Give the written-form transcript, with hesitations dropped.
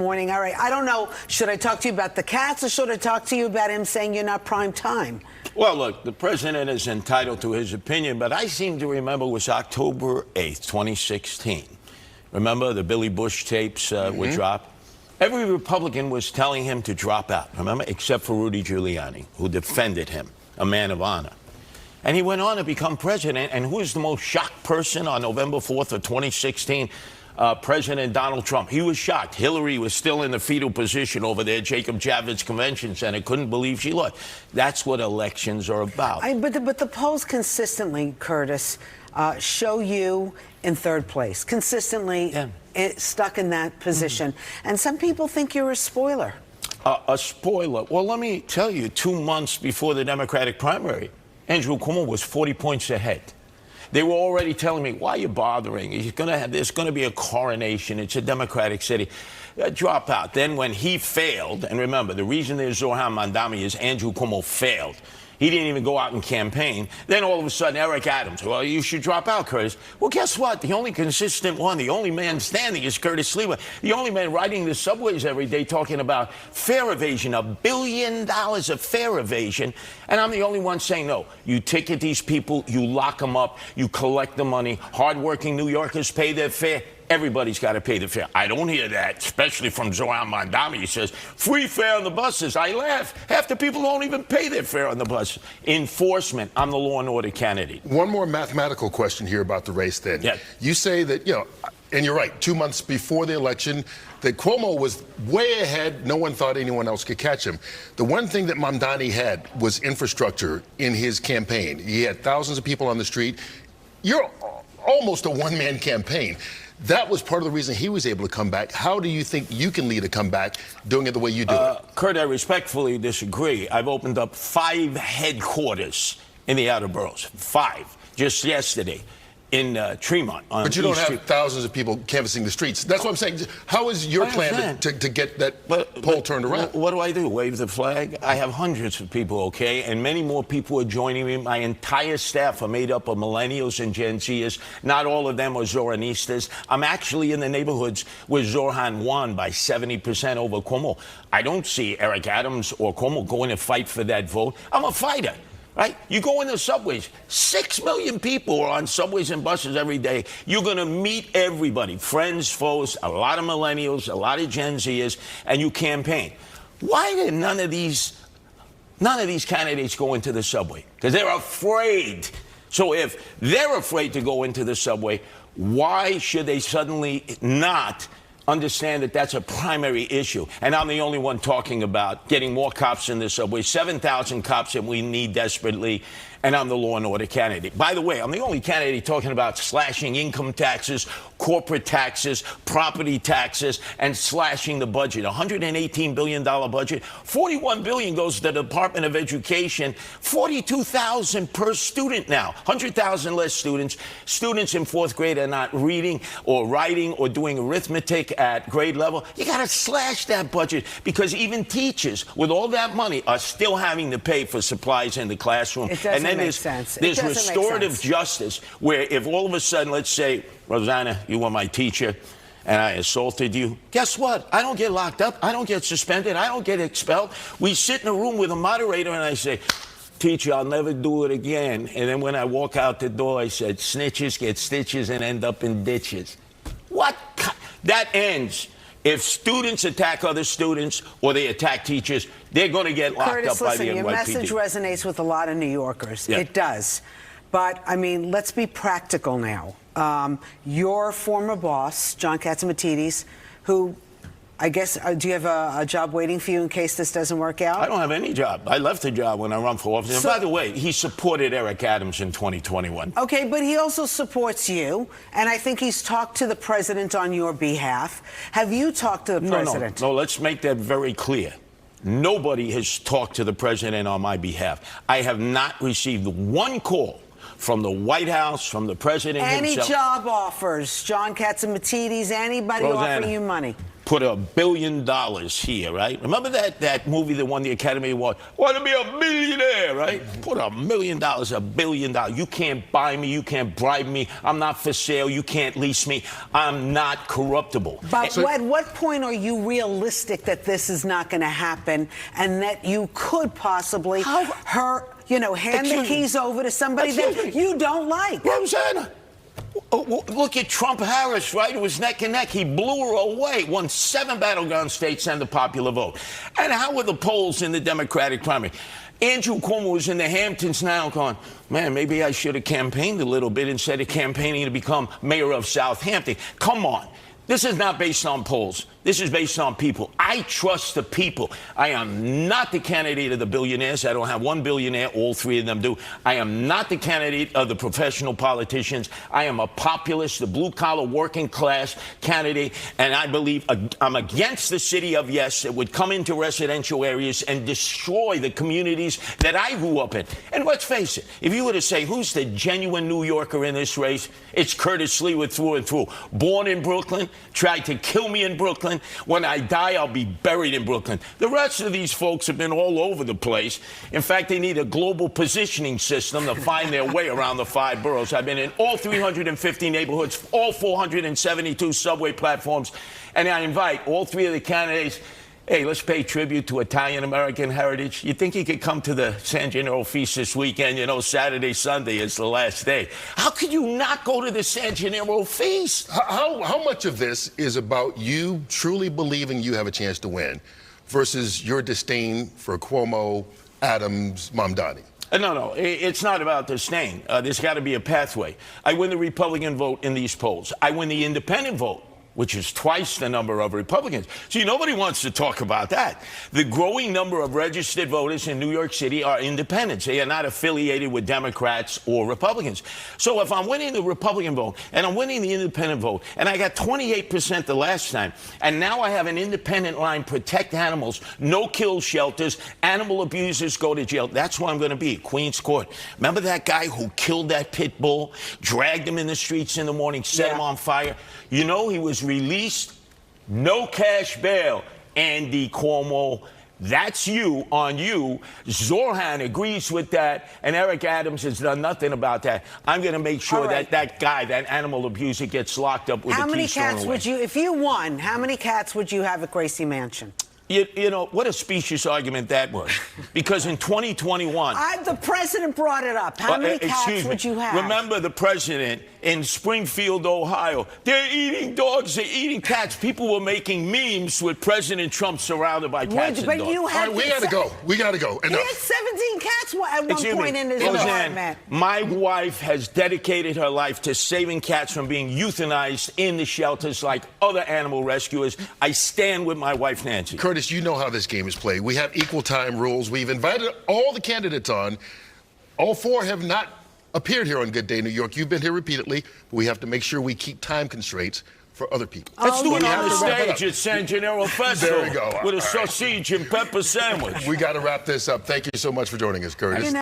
Morning. All right. I don't know. Should I talk to you about the cats or should I talk to you about him saying you're not prime time? Well, look, the president is entitled to his opinion, but I seem to remember it was October 8th, 2016. Remember the Billy Bush tapes were dropped? Every Republican was telling him to drop out, remember, except for Rudy Giuliani, who defended him, a man of honor. And he went on to become president, and who was the most shocked person on November 4th of 2016? President Donald Trump. He was shocked. Hillary was still in the fetal position over there, Jacob Javits Convention Center. Couldn't believe she lost. That's what elections are about. But the polls consistently, Curtis, show you in third place. Consistently stuck in that position. And some people think you're a spoiler. A spoiler? Well, let me tell you, 2 months before the Democratic primary, Andrew Cuomo was 40 points ahead. They were already telling me, why are you bothering? There's going to be a coronation. It's a Democratic city. Drop out. Then when he failed, and remember, the reason there's Zohran Mamdani is Andrew Cuomo failed. He didn't even go out and campaign. Then all of a sudden, Eric Adams, well, you should drop out, Curtis. Well, guess what? The only consistent one, the only man standing is Curtis Sliwa. The only man riding the subways every day talking about fare evasion, $1 billion of fare evasion. And I'm the only one saying, no, you ticket these people, you lock them up, you collect the money. Hardworking New Yorkers pay their fare. Everybody's got to pay the fare. I don't hear that, especially from Zohran Mamdani. He says, free fare on the buses. I laugh. Half the people don't even pay their fare on the bus. Enforcement. I'm the law and order candidate. One more mathematical question here about the race then. Yeah. You say that, and you're right, 2 months before the election, that Cuomo was way ahead. No one thought anyone else could catch him. The one thing that Mamdani had was infrastructure in his campaign. He had thousands of people on the street. You're almost a one-man campaign. That was part of the reason he was able to come back. How do you think you can lead a comeback doing it the way you do it? Curt, I respectfully disagree. I've opened up 5 headquarters in the outer boroughs. 5. Just yesterday in Tremont. But you don't have thousands of people canvassing the streets. That's what I'm saying. How is your plan to get that poll turned around? What do? Wave the flag? I have hundreds of people, okay? And many more people are joining me. My entire staff are made up of millennials and Gen Zers. Not all of them are Zohranistas. I'm actually in the neighborhoods where Zohran won by 70% over Cuomo. I don't see Eric Adams or Cuomo going to fight for that vote. I'm a fighter. Right? You go in the subways, 6 million people are on subways and buses every day. You're going to meet everybody, friends, foes, a lot of millennials, a lot of Gen Zers, and you campaign. Why did none of these candidates go into the subway? Because they're afraid. So if they're afraid to go into the subway, why should they suddenly not understand that that's a primary issue? And I'm the only one talking about getting more cops in the subway, 7,000 cops that we need desperately, and I'm the law and order candidate. By the way, I'm the only candidate talking about slashing income taxes, corporate taxes, property taxes, and slashing the budget. $118 billion budget. $41 billion goes to the Department of Education. $42,000 per student now. 100,000 less students. Students in 4th grade are not reading or writing or doing arithmetic at grade level. You got to slash that budget because even teachers, with all that money, are still having to pay for supplies in the classroom. And then there's restorative justice, where if all of a sudden, let's say, Rosanna, you were my teacher, and I assaulted you, guess what? I don't get locked up. I don't get suspended. I don't get expelled. We sit in a room with a moderator, and I say, teacher, I'll never do it again. And then when I walk out the door, I said, snitches get stitches and end up in ditches. What? That ends. If students attack other students or they attack teachers, they're going to get locked up by the NYPD. Your message resonates with a lot of New Yorkers. Yeah. It does. But, I mean, let's be practical now. Your former boss, John Catsimatidis, who, I guess, do you have a job waiting for you in case this doesn't work out? I don't have any job. I left the job when I ran for office. And by the way, he supported Eric Adams in 2021. Okay, but he also supports you, and I think he's talked to the president on your behalf. Have you talked to the president? No, let's make that very clear. Nobody has talked to the president on my behalf. I have not received one call from the White House, from the president himself. Any job offers, John Catsimatidis, anybody Rosanna, offering you money? put $1 billion here, right? Remember that movie that won the Academy Award? Want to be a millionaire, right? Put $1 million, $1 billion. You can't buy me. You can't bribe me. I'm not for sale. You can't lease me. I'm not corruptible. But at what point are you realistic that this is not going to happen and that you could possibly hand the keys over to somebody that you don't like? Rosanna, look at Trump-Harris, right? It was neck and neck. He blew her away, won 7 battleground states and the popular vote. And how were the polls in the Democratic primary? Andrew Cuomo was in the Hamptons now going, man, maybe I should have campaigned a little bit instead of campaigning to become mayor of Southampton. Come on. This is not based on polls. This is based on people. I trust the people. I am not the candidate of the billionaires. I don't have one billionaire. All 3 of them do. I am not the candidate of the professional politicians. I am a populist, the blue-collar working class candidate, and I believe I'm against the city of yes that would come into residential areas and destroy the communities that I grew up in. And let's face it, if you were to say who's the genuine New Yorker in this race, it's Curt Sliwa through and through. Born in Brooklyn, tried to kill me in Brooklyn. When I die, I'll be buried in Brooklyn. The rest of these folks have been all over the place. In fact, they need a global positioning system to find their way around the 5 boroughs. I've been in all 350 neighborhoods, all 472 subway platforms, and I invite all 3 of the candidates. Hey, let's pay tribute to Italian-American heritage. You think you could come to the San Gennaro feast this weekend? You know, Saturday, Sunday is the last day. How could you not go to the San Gennaro feast? How much of this is about you truly believing you have a chance to win versus your disdain for Cuomo, Adams, Mamdani? No, it's not about disdain. There's got to be a pathway. I win the Republican vote in these polls. I win the independent vote, which is twice the number of Republicans. See, nobody wants to talk about that. The growing number of registered voters in New York City are independents. They are not affiliated with Democrats or Republicans. So if I'm winning the Republican vote and I'm winning the independent vote, and I got 28% the last time, and now I have an independent line, protect animals, no kill shelters, animal abusers go to jail, that's where I'm going to be, Queens Court. Remember that guy who killed that pit bull, dragged him in the streets in the morning, set him on fire? You know, he was released, no cash bail. Andy Cuomo, that's you on you. Zorhan agrees with that, and Eric Adams has done nothing about that. I'm going to make sure that that guy, that animal abuser, gets locked up with the keys thrown away. How many cats would you, if you won, how many cats would you have at Gracie Mansion? You know, what a specious argument that was. Because in 2021... the president brought it up. How many cats would you have? Remember the president in Springfield, Ohio. They're eating dogs, they're eating cats. People were making memes with President Trump surrounded by cats and dogs. All right, we got to go. We got to go. He had 17 cats at one point in his apartment. My wife has dedicated her life to saving cats from being euthanized in the shelters like other animal rescuers. I stand with my wife, Nancy. Curtis, you know how this game is played. We have equal time rules. We've invited all the candidates on. All 4 have not appeared here on Good Day New York. You've been here repeatedly, but we have to make sure we keep time constraints for other people. Let's do it on the stage at San Gennaro Festival. There we go. With a sausage and pepper sandwich. We got to wrap this up. Thank you so much for joining us, Curtis.